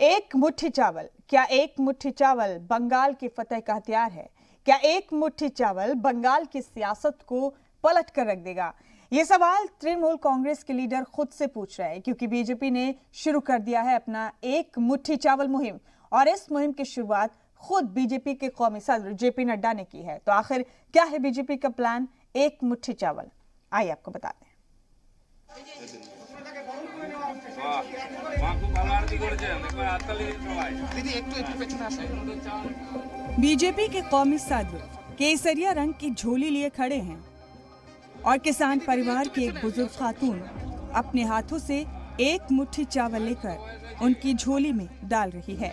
एक मुट्ठी चावल, क्या एक मुट्ठी चावल बंगाल की फतह का हथियार है? क्या एक मुट्ठी चावल बंगाल की सियासत को पलट कर रख देगा? ये सवाल तृणमूल कांग्रेस के लीडर खुद से पूछ रहे हैं, क्योंकि बीजेपी ने शुरू कर दिया है अपना एक मुट्ठी चावल मुहिम, और इस मुहिम की शुरुआत खुद बीजेपी के कौमी सदर जेपी नड्डा ने की है। तो आखिर क्या है बीजेपी का प्लान एक मुट्ठी चावल? आइए आपको बताते हैं। बीजेपी के कौमी सदर केसरिया रंग की झोली लिए खड़े हैं और किसान परिवार की एक बुजुर्ग खातून अपने हाथों से एक मुट्ठी चावल लेकर उनकी झोली में डाल रही है।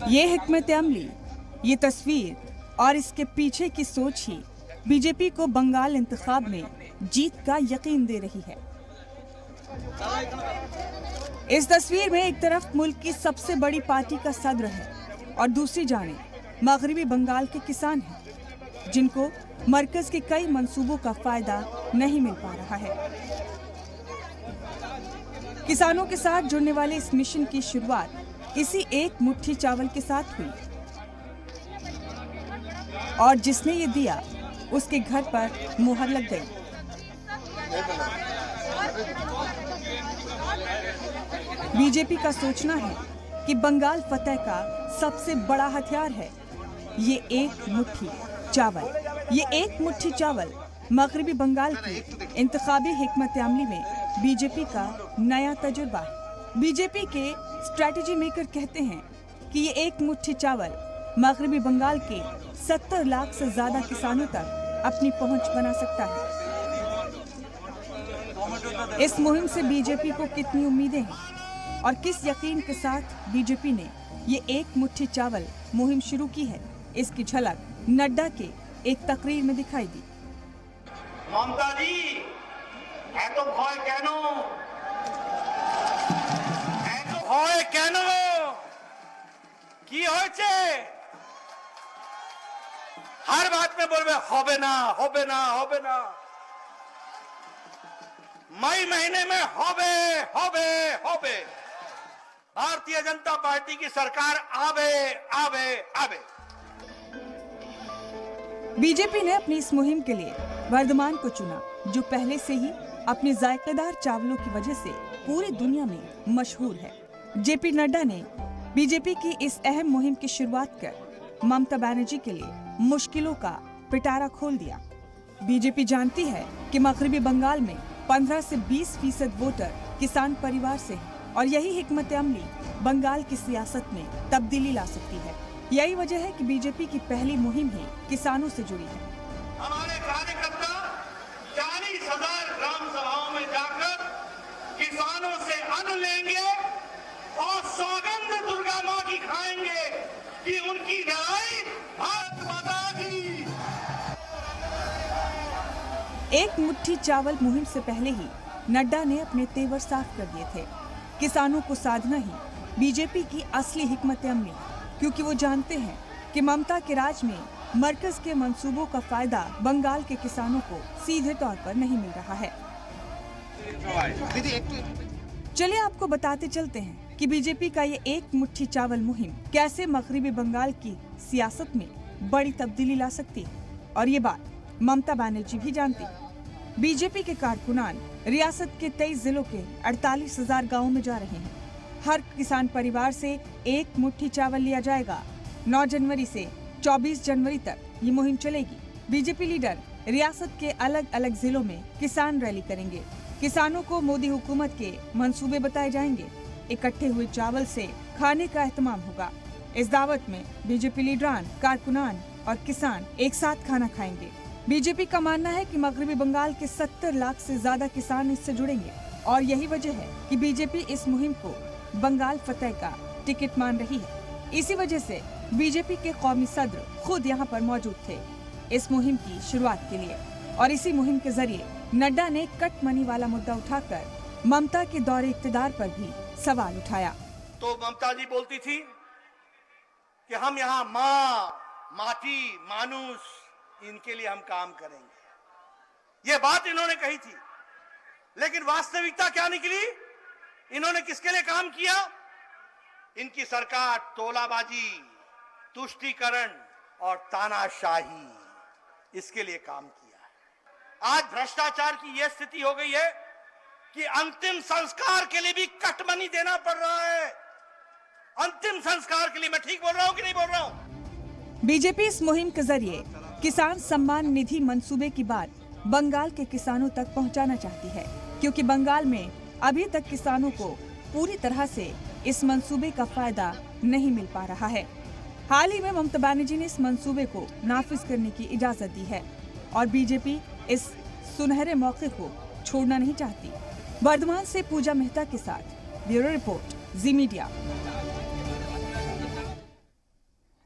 ये हिकमत अमली, ये तस्वीर और इसके पीछे की सोच ही बीजेपी को बंगाल इंतखाब में जीत का यकीन दे रही है। इस तस्वीर में एक तरफ मुल्क की सबसे बड़ी पार्टी का सदर है और दूसरी जानिब मगरिबी बंगाल के किसान हैं, जिनको मरकज के कई मंसूबों का फायदा नहीं मिल पा रहा है। किसानों के साथ जुड़ने वाले इस मिशन की शुरुआत इसी एक मुट्ठी चावल के साथ हुई और जिसने ये दिया उसके घर पर मुहर लग गई। बीजेपी का सोचना है कि बंगाल फतह का सबसे बड़ा हथियार है ये एक मुट्ठी चावल। ये एक मुट्ठी चावल मगरिबी बंगाल की इंतखाबी हिकमत अमली में बीजेपी का नया तजुर्बा है। बीजेपी के स्ट्रेटेजी मेकर कहते हैं कि ये एक मुट्ठी चावल मगरिबी बंगाल के 70 लाख से ज्यादा किसानों तक अपनी पहुंच बना सकता है। इस मुहिम से बीजेपी को कितनी उम्मीदें हैं और किस यकीन के साथ बीजेपी ने ये एक मुट्ठी चावल मुहिम शुरू की है, इसकी झलक नड्डा के एक तकरीर में दिखाई दी। ममता जी, एतो भय केनो? एतो भय केनो? की होयছে? हर बात में बोलबे होबे ना, होबे ना, होबे ना। मई महीने में होबे, होबे, होबे। भारतीय जनता पार्टी की सरकार आवे, आवे, आवे। बीजेपी ने अपनी इस मुहिम के लिए वर्धमान को चुना, जो पहले से ही अपने जायकेदार चावलों की वजह से पूरी दुनिया में मशहूर है। जेपी नड्डा ने बीजेपी की इस अहम मुहिम की शुरुआत कर ममता बनर्जी के लिए मुश्किलों का पिटारा खोल दिया। बीजेपी जानती है कि मगरिबी बंगाल में 15 से 20% वोटर किसान परिवार से हैं और यही हिकमत अमली बंगाल की सियासत में तब्दीली ला सकती है। यही वजह है कि बीजेपी की पहली मुहिम ही किसानों से जुड़ी है। हमारे कार्यकर्ता 40,000 ग्राम सभाओं में जाकर किसानों से अन्न लेंगे और सौगंध दुर्गा माँ की खाएंगे कि उनकी लड़ाई भारत माता की। एक मुट्ठी चावल मुहिम से पहले ही नड्डा ने अपने तेवर साफ कर दिए थे। किसानों को साधना ही बीजेपी की असली हिकमत अमली, क्योंकि वो जानते हैं कि ममता के राज में मरकज के मंसूबों का फायदा बंगाल के किसानों को सीधे तौर पर नहीं मिल रहा है। चलिए आपको बताते चलते हैं कि बीजेपी का ये एक मुट्ठी चावल मुहिम कैसे मगरिबी बंगाल की सियासत में बड़ी तब्दीली ला सकती है, और ये बात ममता बनर्जी भी जानती है। बीजेपी के कारकुनान रियासत के 23 जिलों के 48,000 गाँव में जा रहे हैं। हर किसान परिवार से एक मुट्ठी चावल लिया जाएगा। 9 जनवरी से 24 जनवरी तक ये मुहिम चलेगी। बीजेपी लीडर रियासत के अलग अलग जिलों में किसान रैली करेंगे। किसानों को मोदी हुकूमत के मंसूबे बताए जाएंगे। इकट्ठे हुए चावल से खाने का एहतमाम होगा। इस दावत में बीजेपी लीडरान, कारकुनान और किसान एक साथ खाना खाएंगे। बीजेपी का मानना है कि मगरिबी बंगाल के 70 लाख से ज्यादा किसान इससे जुड़ेंगे और यही वजह है कि बीजेपी इस मुहिम को बंगाल फतह का टिकट मान रही है। इसी वजह से बीजेपी के कौमी सदर खुद यहाँ पर मौजूद थे इस मुहिम की शुरुआत के लिए, और इसी मुहिम के जरिए नड्डा ने कट मनी वाला मुद्दा उठाकर ममता के दौरे इक्तदार पर भी सवाल उठाया। तो ममता जी बोलती थी कि हम यहाँ माँ, माटी, मानुष, इनके लिए हम काम करेंगे। ये बात इन्होंने कही थी। लेकिन वास्तविकता क्या निकली? इन्होंने किसके लिए काम किया? इनकी सरकार तोलाबाजी, तुष्टीकरण और तानाशाही, इसके लिए काम किया है। आज भ्रष्टाचार की यह स्थिति हो गई है कि अंतिम संस्कार के लिए भी कट मनी देना पड़ रहा है। अंतिम संस्कार के लिए। मैं ठीक बोल रहा हूं कि नहीं बोल रहा हूं? बीजेपी इस मुहिम के जरिए किसान सम्मान निधि मंसूबे की बात बंगाल के किसानों तक पहुंचाना चाहती है, क्योंकि बंगाल में अभी तक किसानों को पूरी तरह से इस मंसूबे का फायदा नहीं मिल पा रहा है। हाल ही में ममता बनर्जी ने इस मंसूबे को नाफिज करने की इजाजत दी है और बीजेपी इस सुनहरे मौके को छोड़ना नहीं चाहती। वर्धमान से पूजा मेहता के साथ ब्यूरो रिपोर्ट, जी मीडिया।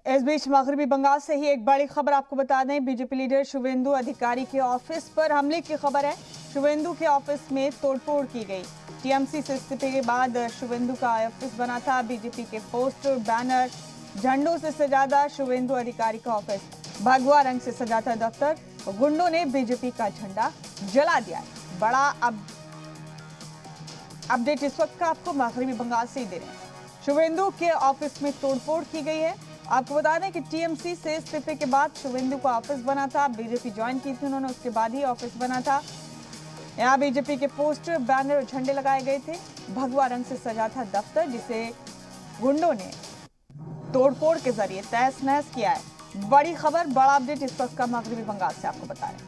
इस बीच मगरबी बंगाल से ही एक बड़ी खबर आपको बता दें। बीजेपी लीडर शुवेंदु अधिकारी के ऑफिस पर हमले की खबर है। शुवेंदु के ऑफिस में तोड़फोड़ की गई। टीएमसी से इस्तीफे के बाद शुवेंदु का ऑफिस बना था। बीजेपी के पोस्टर, बैनर, झंडों से सजा था शुवेंदु अधिकारी का ऑफिस। भगवा रंग से सजा था दफ्तर। गुंडों ने बीजेपी का झंडा जला दिया। बड़ा अपडेट इस वक्त का आपको मगरबी बंगाल से ही दे रहे हैं। शुवेंदु के ऑफिस में तोड़फोड़ की गई है। आपको बता दें कि टीएमसी से इस्तीफे के बाद शुवेंदु का ऑफिस बना था। बीजेपी ज्वाइन की थी उन्होंने, उसके बाद ही ऑफिस बना था। यहाँ बीजेपी के पोस्टर, बैनर और झंडे लगाए गए थे। भगवा रंग से सजा था दफ्तर, जिसे गुंडों ने तोड़फोड़ के जरिए तहस नहस किया है। बड़ी खबर, बड़ा अपडेट इस वक्त का मगरबी बंगाल से आपको बता रहे हैं।